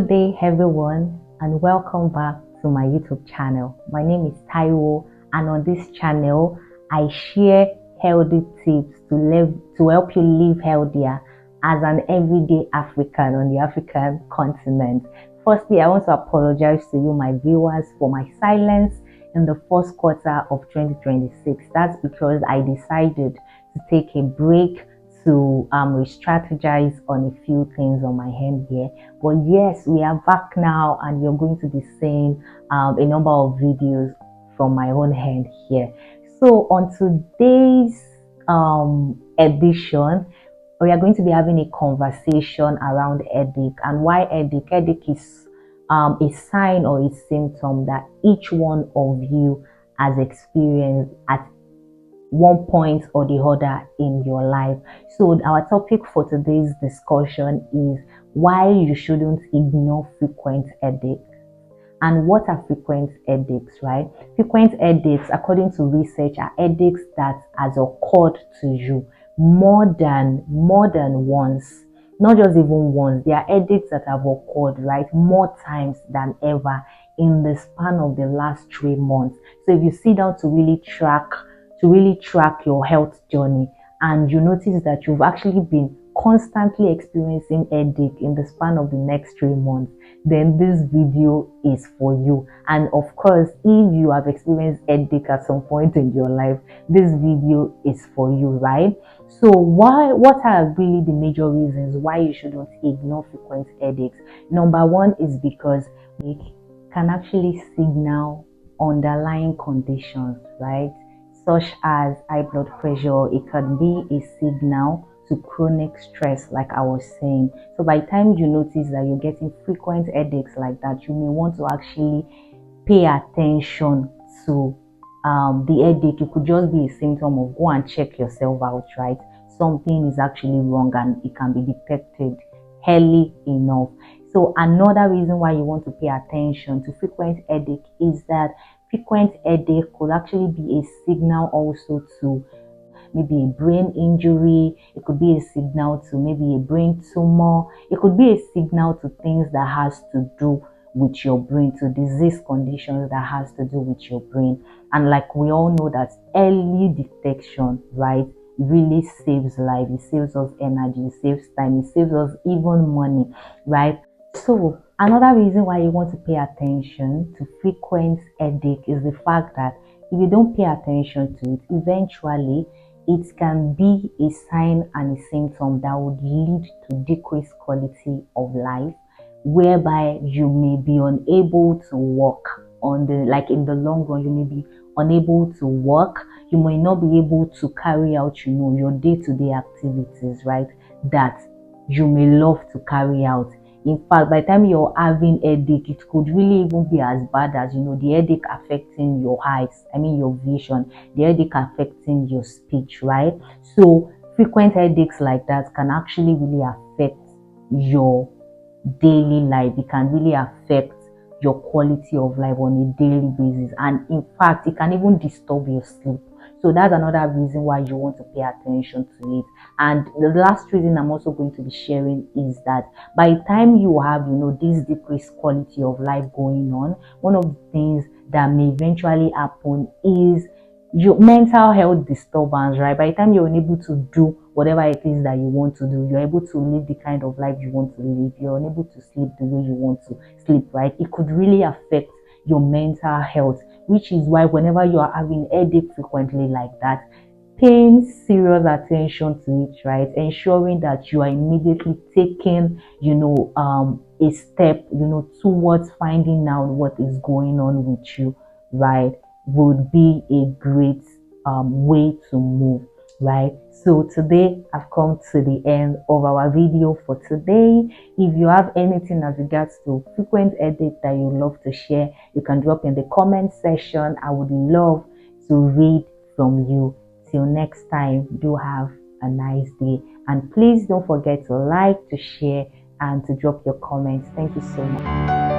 Good day everyone, and welcome back to my YouTube channel. My name is Taiwo, and on this channel I share healthy tips to help you live healthier as an everyday African on the African continent. Firstly, I want to apologize to you, my viewers, for my silence in the first quarter of 2026. That's because I decided to take a break to re-strategize on a few things on my hand here. But yes, we are back now, and you're going to be seeing a number of videos from my own hand here. So on today's edition, we are going to be having a conversation around headache and why headache. Headache is a sign or a symptom that each one of you has experienced at one point or the other in your life. So our topic for today's discussion is why you shouldn't ignore frequent headaches. And what are frequent headaches, right? Frequent headaches, according to research, are headaches that has occurred to you more than once. Not just even once. They are headaches that have occurred, right, more times than ever in the span of the last 3 months. So if you sit down to really track your health journey, and you notice that you've actually been constantly experiencing headache in the span of the next 3 months, then this video is for you. And of course, if you have experienced headache at some point in your life, this video is for you, right? So what are really the major reasons why you shouldn't ignore frequent headaches? Number one is because it can actually signal underlying conditions, right? Such as high blood pressure. It can be a signal to chronic stress, like I was saying. So by the time you notice that you're getting frequent headaches like that, you may want to actually pay attention to the headache. It could just be a symptom of go and check yourself out, right? Something is actually wrong, and it can be detected early enough. So another reason why you want to pay attention to frequent headache is that frequent headache could actually be a signal also to maybe a brain injury. It could be a signal to maybe a brain tumor. It could be a signal to things that has to do with your brain, to disease conditions that has to do with your brain. And like we all know that early detection, right, really saves life. It saves us energy, it saves time, it saves us even money, right? So another reason why you want to pay attention to frequent headache is the fact that if you don't pay attention to it, eventually it can be a sign and a symptom that would lead to decreased quality of life, whereby you may be unable to work in the long run. You may be unable to work. You may not be able to carry out, your day-to-day activities, right, that you may love to carry out. In fact, by the time you're having headache, it could really even be as bad as, the headache affecting your eyes, your vision, the headache affecting your speech, right? So frequent headaches like that can actually really affect your daily life. It can really affect your quality of life on a daily basis. And in fact, it can even disturb your sleep. So that's another reason why you want to pay attention to it. And the last reason I'm also going to be sharing is that by the time you have, this decreased quality of life going on, one of the things that may eventually happen is your mental health disturbance, right? By the time you're unable to do whatever it is that you want to do, you're able to live the kind of life you want to live, you're unable to sleep the way you want to sleep, right? It could really affect your mental health, which is why whenever you are having headache frequently like that, paying serious attention to it, right? Ensuring that you are immediately taking, a step, towards finding out what is going on with you, right, would be a great way to move, right? So today I've come to the end of our video for today. If you have anything as regards to frequent headache that you love to share, you can drop in the comment section. I would love to read from you. Till next time, do have a nice day, and please don't forget to like, to share, and to drop your comments. Thank you so much.